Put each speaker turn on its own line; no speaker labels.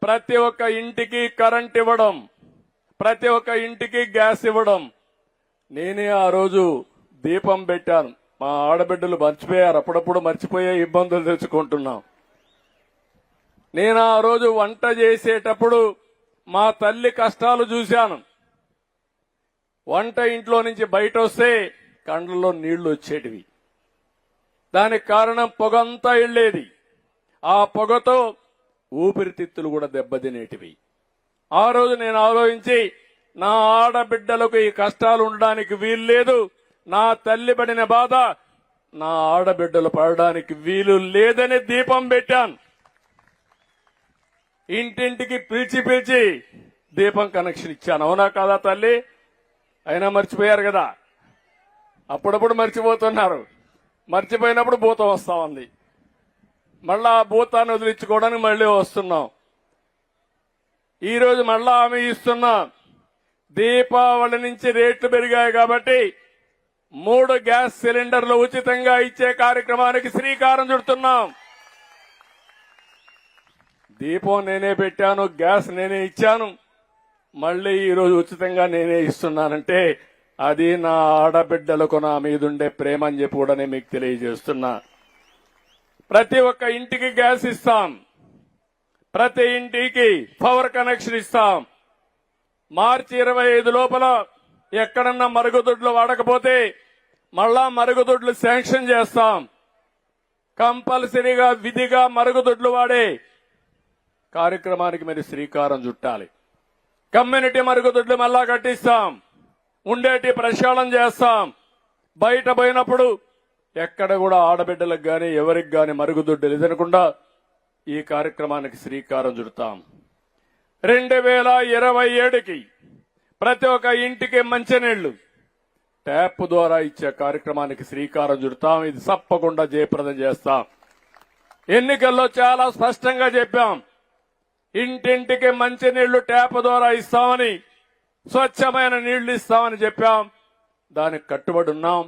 ప్రతి ఒక్క ఇంటికి కరెంట్ ఇవ్వడం, ప్రతి ఒక్క ఇంటికి గ్యాస్ ఇవ్వడం. నేనే ఆ రోజు దీపం పెట్టాను. మా ఆడబిడ్డలు మర్చిపోయారు, అప్పుడప్పుడు మర్చిపోయే ఇబ్బందులు తెచ్చుకుంటున్నాం. నేను ఆ రోజు వంట చేసేటప్పుడు మా తల్లి కష్టాలు చూశాను. వంట ఇంట్లో నుంచి బయట వస్తే కండ్లలో నీళ్లు వచ్చేటివి. దానికి కారణం పొగంతా వెళ్ళేది. ఆ పొగతో ఊపిరితిత్తులు కూడా దెబ్బతినేటివి. ఆ రోజు నేను ఆలోచించి నా ఆడబిడ్డలకు ఈ కష్టాలు ఉండడానికి వీల్లేదు, నా తల్లి పడిన బాధ నా ఆడబిడ్డలు పడడానికి వీలు లేదని దీపం పెట్టాను. ఇంటింటికి పిలిచి పిలిచి దీపం కనెక్షన్ ఇచ్చాను. అవునా కాదా తల్లి? అయినా మర్చిపోయారు కదా. అప్పుడప్పుడు మర్చిపోతున్నారు. మర్చిపోయినప్పుడు భూతం వస్తా ఉంది. మళ్ళా ఆ భూతాన్ని వదిలించుకోవడానికి మళ్ళీ వస్తున్నాం. ఈ రోజు మళ్ళా హామీ ఇస్తున్నా, దీపావళి నుంచి రేట్లు పెరిగాయి కాబట్టి 3 గ్యాస్ సిలిండర్లు ఉచితంగా ఇచ్చే కార్యక్రమానికి శ్రీకారం చుడుతున్నాం. దీపం నేనే పెట్టాను, గ్యాస్ నేనే ఇచ్చాను, మళ్ళీ ఈ రోజు ఉచితంగా నేనే ఇస్తున్నానంటే అది నా ఆడబిడ్డలకు నా మీదుండే ప్రేమ అని చెప్పి కూడా నేను మీకు తెలియజేస్తున్నా. ప్రతి ఒక్క ఇంటికి గ్యాస్ ఇస్తాం, ప్రతి ఇంటికి పవర్ కనెక్షన్ ఇస్తాం. మార్చి 25 లోపల ఎక్కడన్నా మరుగుదొడ్లు వాడకపోతే మళ్ళా మరుగుదొడ్లు శాంక్షన్ చేస్తాం. కంపల్సరీగా విధిగా మరుగుదొడ్లు వాడే కార్యక్రమానికి మీరు శ్రీకారం చుట్టాలి. కమ్యూనిటీ మరుగుదొడ్లు మళ్ళా కట్టిస్తాం, ఉండేటి ప్రక్షాళన చేస్తాం. బయట పోయినప్పుడు ఎక్కడ కూడా ఆడబిడ్డలకు గాని ఎవరికి గాని మరుగుదొడ్డు లేదనకుండా ఈ కార్యక్రమానికి శ్రీకారం చుడతాం. 2027కి ప్రతి ఒక్క ఇంటికి మంచినీళ్లు ట్యాప్ ద్వారా ఇచ్చే కార్యక్రమానికి శ్రీకారం చుడతాం. ఇది తప్పకుండా జయప్రదం చేస్తాం. ఎన్నికల్లో చాలా స్పష్టంగా చెప్పాం, ఇంటింటికి మంచినీళ్లు ట్యాప్ ద్వారా ఇస్తామని, స్వచ్ఛమైన నీళ్లు ఇస్తామని చెప్పాం. దానికి కట్టుబడి ఉన్నాం.